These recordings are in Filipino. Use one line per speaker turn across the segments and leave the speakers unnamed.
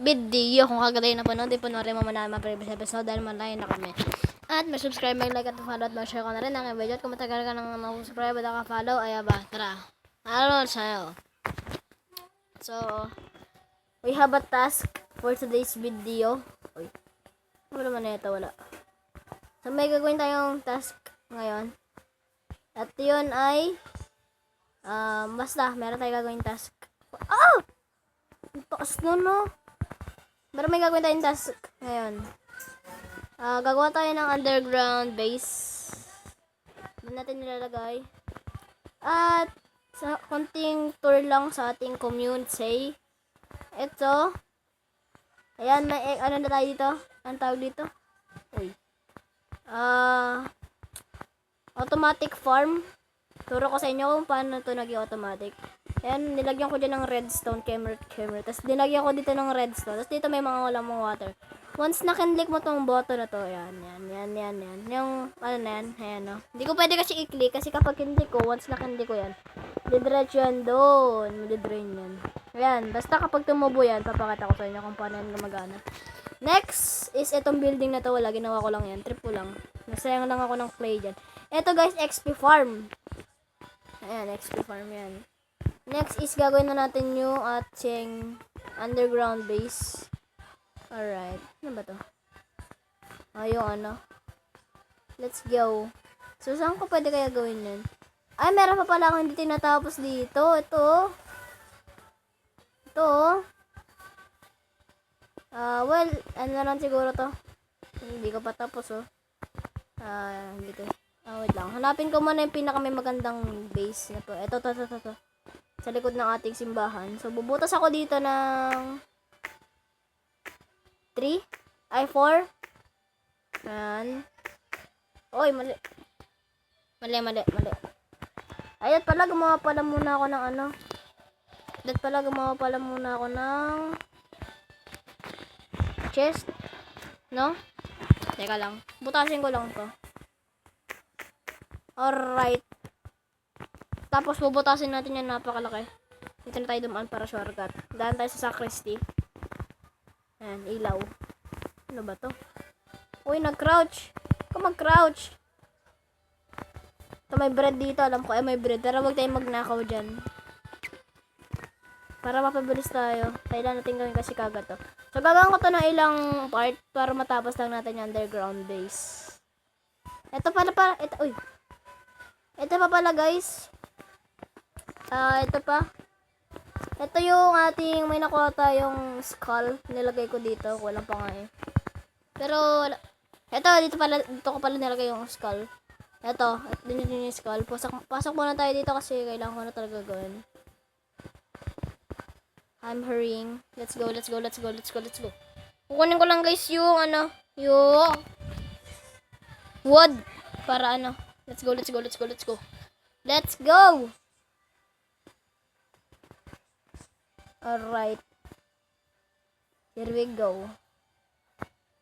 video. Kung kagad na panood, ipanoorin mo muna ang previous episode dahil malayo na kami. At mag-subscribe, mag-like at follow at mag-share ko na rin ang video. At kung matagal ka nang mag-subscribe at naka-follow, ay ba, tara. Ano sa'yo? So, we have a task for today's video. Uy, ano naman na ito? Wala. So, may gagawin tayong task ngayon. At yun ay, basta, meron tayong gagawin task. Oh! Ang taas na, no? Pero may gagawin tayong task ngayon. Gagawa tayo ng underground base. Doon natin nilalagay. At sa konting tour lang sa ating community. Ito. Ayan, may ano na tayo dito? Anong tawag dito? Uy. Automatic farm. Turo ko sa inyo kung paano ito naging automatic. Ayan, nilagyan ko dyan ng redstone camera. Tapos nilagyan ko dito ng redstone. Tapos dito may mga walang water. Once na-click mo tong button na to, yan. Yung, ano na yan, ayan, no. Hindi ko pwede kasi i-click kasi kapag click ko, once na-click ko yan, didiretso yan doon. Madidrain yan. Ayan, basta kapag tumubo yan, papakita ko sa inyo kung paano yan gumagana. Next is itong building na to, wala, ginawa ko lang yan. Trip ko lang. Nasayang lang ako ng clay dyan. Ito guys, XP farm. Ayan, XP farm yan. Next is gagawin na natin yung ating underground base. Alright. Ano ba to? Yung ano. Let's go. So, saan ko pwede kaya gawin yan? Ay, meron pa pala akong hindi tinatapos dito. Ito. Well, ano na lang siguro to. Hindi ko pa tapos, oh. Dito. Wait lang. Hanapin ko muna yung may magandang base na to. Ito. Sa likod ng ating simbahan. So, bubutas ako dito ng 3 ay 4. Yan. Oy, mali. Ayat pala, gumawa pala muna ako ng ano. Chest. No? Teka lang. Butasin ko lang to. Alright. Tapos bubutasin natin yan, napakalaki. Dito na tayo dumaan para shortcut. Daan tayo sa sacristy. Ayan, ilaw. Ano ba to? Uy, nag-crouch. Mag-crouch. Ito, may bread dito. Alam ko, may bread. Pero huwag tayong magnakaw dyan. Para mapabilis tayo. Kailan natin gawin kasi kagad to. So, gagawin ko to ng ilang part para matapos lang natin yung underground base. Ito pala. Uy. Ito pa pala, guys. Ito pa. Ito yung ating, may nakuha tayong skull. Nilagay ko dito. Walang pa nga eh. Pero, dito ko pala nilagay yung skull. Ito, dito yung skull. Pasok muna tayo dito kasi kailangan ko na talaga gawin. I'm hurrying. Let's go. Kukunin ko lang guys yung yung wood. Para Let's go. Alright. Here we go.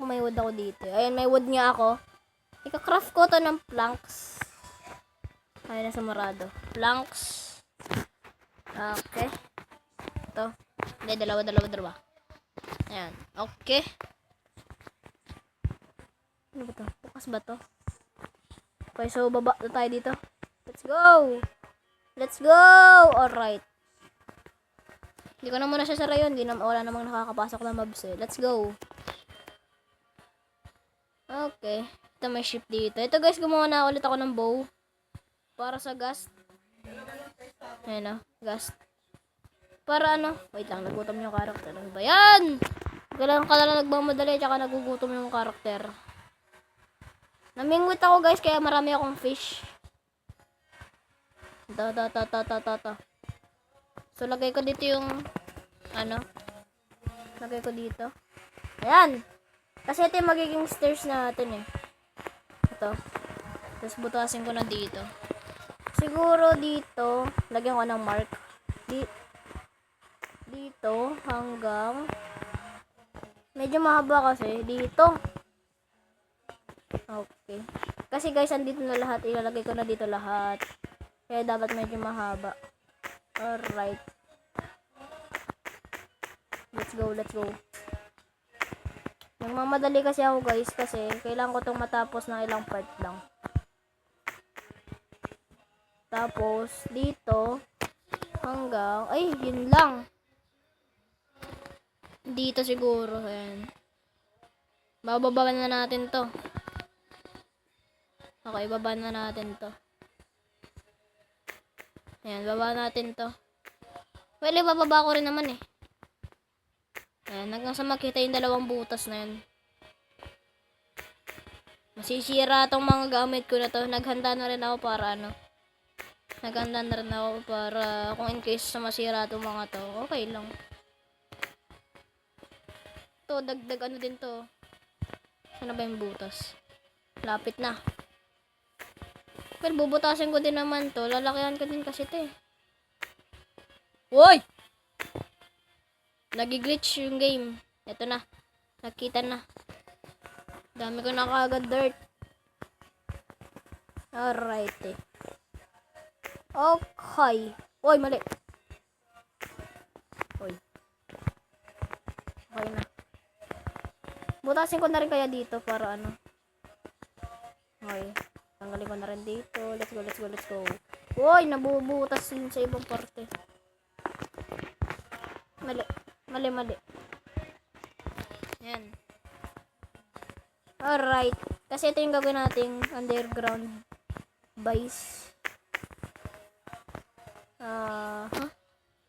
May wood ako dito. Ayan, may wood nga ako. Ika-craft ko to ng planks. Ay, nasa marado. Planks. Okay. Ito. Hindi, dalawa. Ayan. Okay. Ano ba to? Bukas ba to? Okay, so baba na tayo dito. Let's go! Alright. Hindi ko na muna siya sara yun. Wala namang nakakapasok na mobs eh. Let's go. Okay. Ito may ship dito. Ito guys, gumawa na ulit ako ng bow. Para sa ghast. Ayan ghast. Para wait lang, nagutom yung karakter. Ano ba yan? Kailangan ka lang nagmamadali tsaka nagugutom yung karakter. Namingwit ako guys, kaya marami akong fish. So, lagay ko dito yung, lagay ko dito. Ayan. Kasi ito yung magiging stairs natin eh. Ito. Tapos butasin ko na dito. Siguro dito, lagyan ko ng mark. Dito, hanggang, medyo mahaba kasi, dito. Okay. Kasi guys, andito na lahat. Ilalagay ko na dito lahat. Kaya dapat medyo mahaba. Alright. Let's go, let's go. Nagmamadali kasi ako guys kasi kailangan ko itong matapos ng ilang part lang. Tapos, dito, hanggang, ay, yun lang. Dito siguro, ayan. Bababa na natin to. Okay, baba na natin to. Ayan, baba natin to. Well, bababa ko rin naman eh. Ayan, hanggang sa makita yung dalawang butas na yun. Masisira tong mga gamit ko na to. Naghanda na rin ako para ano. Naghanda na rin ako para kung in case sa masira tong mga to, okay lang. To, dagdag ano din to. Sana ba yung butas? Lapit na. Pero bubutasin ko din naman to. Lalakihan ko din kasi ito eh. Uy! Nag-glitch yung game. Ito na. Nakita na. Dami ko na kagad dirt. Alright eh. Okay. Uy, mali. Uy. Okay na. Butasin ko na rin kaya dito para ano. Okay. Tanggalin ko na rin dito. Let's go, let's go, let's go. Uy, nabubutas yun sa ibang parte. Mali. Mali, mali. Yan. Alright. Kasi ito yung gagawin nating underground base. Huh?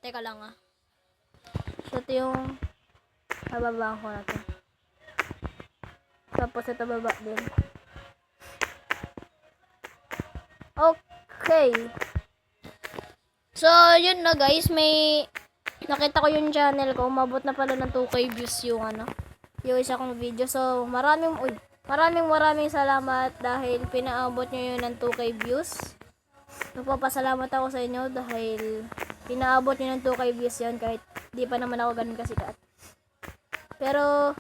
Teka lang ah. So, ito yung bababaan ko na to. Tapos ito baba din. Okay. So, yun na guys. May nakita ko yung channel ko. Umabot na pala ng 2K views yung ano. Yung isa kong video. So, maraming salamat dahil pinaabot nyo yun ng 2K views. Nagpapasalamat ako sa inyo dahil pinaabot nyo ng 2K views yun kahit di pa naman ako ganun kasikat. Pero,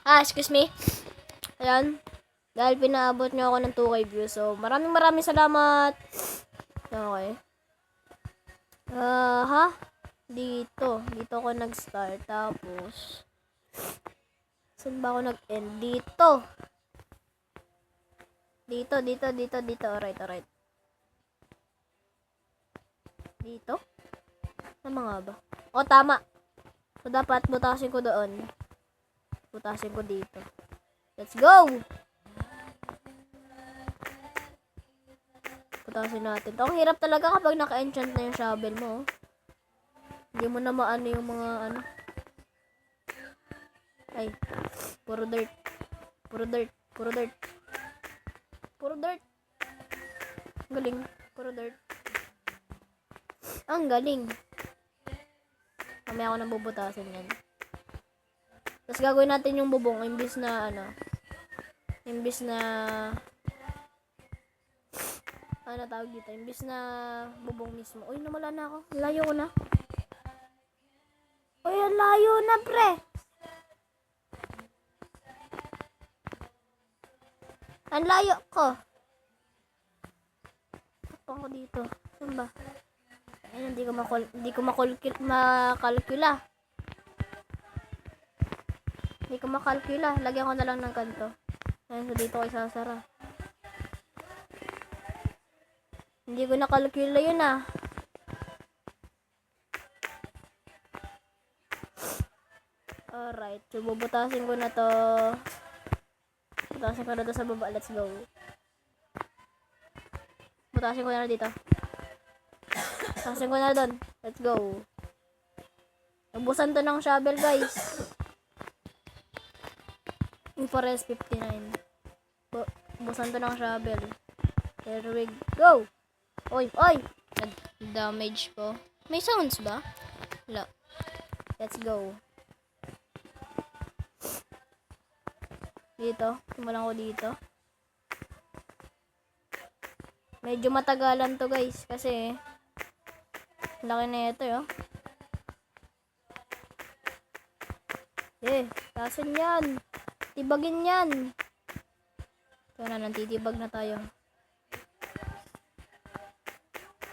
excuse me. Ayan. Dahil pinaabot nyo ako ng 2K views. So, maraming salamat. Okay. Dito. Dito ako nag-start. Tapos, saan ba ako nag-end? Dito. Dito. Alright. Dito? Tama nga ba? O, tama. So, dapat butasin ko doon. Butasin ko dito. Let's go! Butasin natin. Ang hirap talaga kapag naka-enchant na yung shovel mo. Hindi mo na maano yung mga ano. Ay. Puro dirt. Ang galing. Puro dirt. Ang galing. Mamaya ako nang bubutasin yan. Tapos gagawin natin yung bubong. Imbis na ano tawag dito, imbis na bubong mismo. Uy, nawala na ako. Layo ko na. Uy, layo na, pre. Ang layo ko. Tapang ko dito. Saan ba? Ayun, hindi ko makalkula. Lagyan ko na lang ng kanto. Ayun, so dito ko isasara. Hindi ko nakalkula yun ah. Alright. So, bubutasin ko na to. Butasin ko na to sa baba. Let's go. Butasin ko na dito. Butasin ko na doon. Let's go. Ubusan to ng shovel, guys. Yung Forest 59. Ubusan to ng shovel. There we go. Oy! Nag-damage ko. May sounds ba? Wala. Let's go. Dito. Simulan ko dito. Medyo matagalan to guys. Kasi laki na ito yo. Tasan yan. Tibagin yan. Ito na, nantitibag na tayo.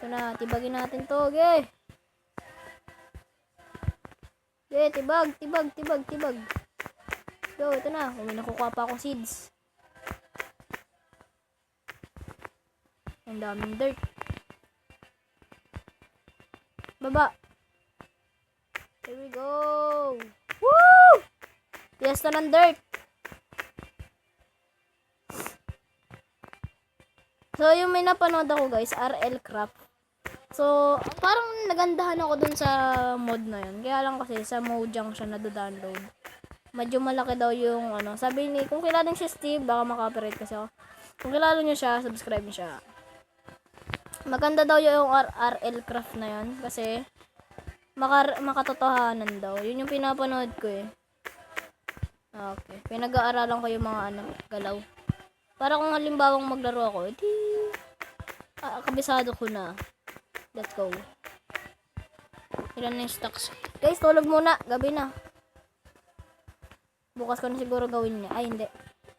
Ito na, tibagin natin to, ge. Ge, tibag. Go, ito na. May nakukuha pa akong seeds. Ang daming dirt. Baba. Here we go. Woo! Fiesta ng dirt. So, yung may napanood ako guys, RL Craft. So, parang nagandahan ako dun sa mod na yun. Kaya lang kasi sa Mojang siya na-download. Medyo malaki daw yung ano. Sabi ni, kung kilala niyo si Steve, baka maka-operate kasi ako. Kung kilala niyo siya, subscribe niyo siya. Maganda daw yung RL Craft na yun. Kasi, makatotohanan daw. Yun yung pinapanood ko eh. Okay. Pinag-aaralan ko yung mga ano, galaw. Para kung halimbawang maglaro ako, edi, kabisado ko na. Let's go. Ilan na yung stocks? Guys, tulog muna. Gabi na. Bukas ko na siguro gawin niya. Ay, hindi.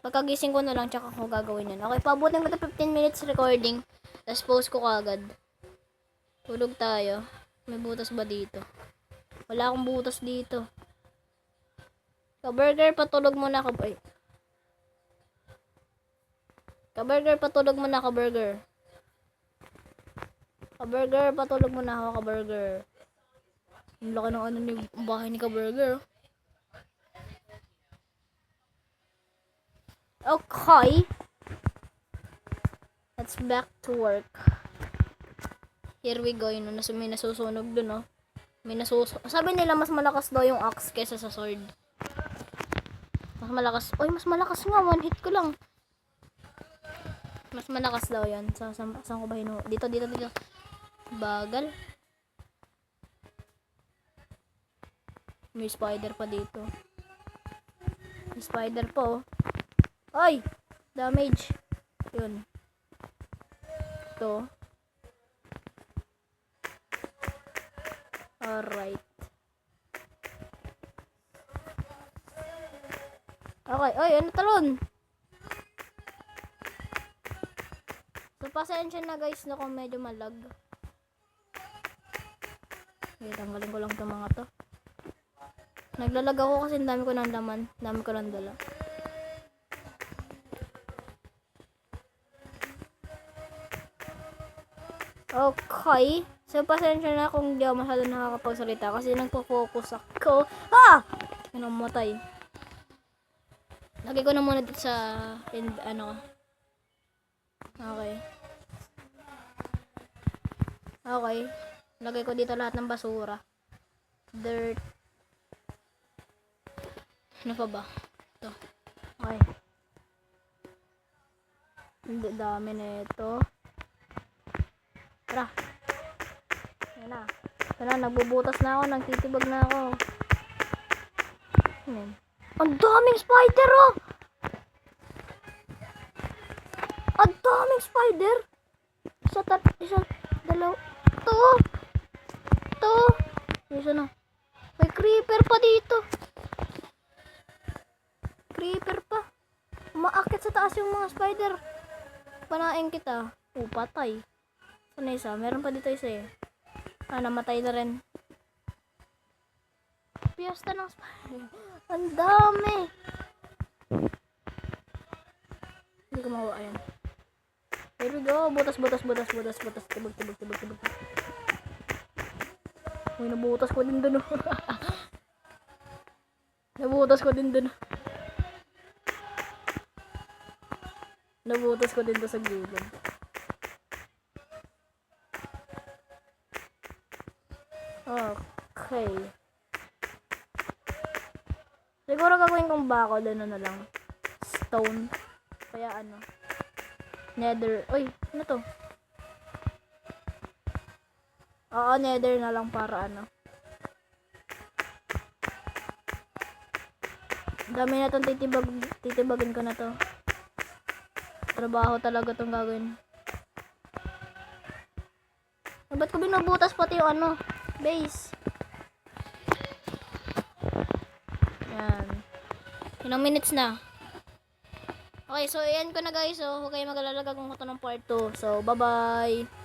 Pagkagising ko na lang, tsaka ko gagawin yan. Okay, pabutin ko na 15 minutes recording. Tapos post ko kagad. Tulog tayo. May butas ba dito? Wala akong butas dito. Ka-burger, patulog muna ka. Ay. Ka-burger, patulog muna ka-burger. Ka-burger, patulog muna ako ka-burger. Ang laki ng ano ni bahay ni ka-burger. Okay. Let's back to work. Here we go. Yun, may nasusunog dun, oh. Sabi nila mas malakas daw yung axe kesa sa sword. Mas malakas. Oy, mas malakas nga. One hit ko lang. Mas malakas daw yan. Saan ko ba hino? Dito. Bagal. May spider pa dito. May spider po. Ay! Damage. Yun. Ito. Alright. Okay. Ay, ano talon? So, pasensya na guys na kung medyo malag. Okay, tanggalin ko lang itong mga to. Naglalag ako kasi ang dami ko ng laman. Dami ko ng dala. Okay. So, pasensya na kung di ako masyado nakakapagsalita kasi nagpo-focus ako. Ah! Namatay. Lagay ko na muna dito sa ano. Okay. Okay. Lagay ko dito lahat ng basura. Dirt. Ano pa ba? Ito. Okay. Hindi dami na ito. Tara. Yan na. Tara, nagbubutas na ako. Nagtitibag na ako. Yan. Ang daming spider, oh! Ang daming spider! Isa, dalaw. Ito. Isa na. May creeper pa dito. Creeper pa. Umaakit sa taas yung mga spider. Panain kita. Patay. Sana isa? Meron pa dito isa eh. Namatay na rin. Piyesta ng spider. Ang dami. Hindi ko makuha. Ayan. Here we go. Butas. Tibag. Uy, nabutas ko din dun. Nabutas ko din doon sa gilid. Okay. Siguro gagawin kong bako doon na lang. Stone. Kaya ano. Nether. Uy, ano to? Oo, nether na lang para ano. Dami na itong titibagin ko na to. Trabaho talaga itong gagawin. Ba't ko binubutas pati yung ano? Base. Yan. Ilang minutes na? Okay, so ayan ko na guys. So, huwag kayo mag-alala kung ito ng part 2. So, bye-bye.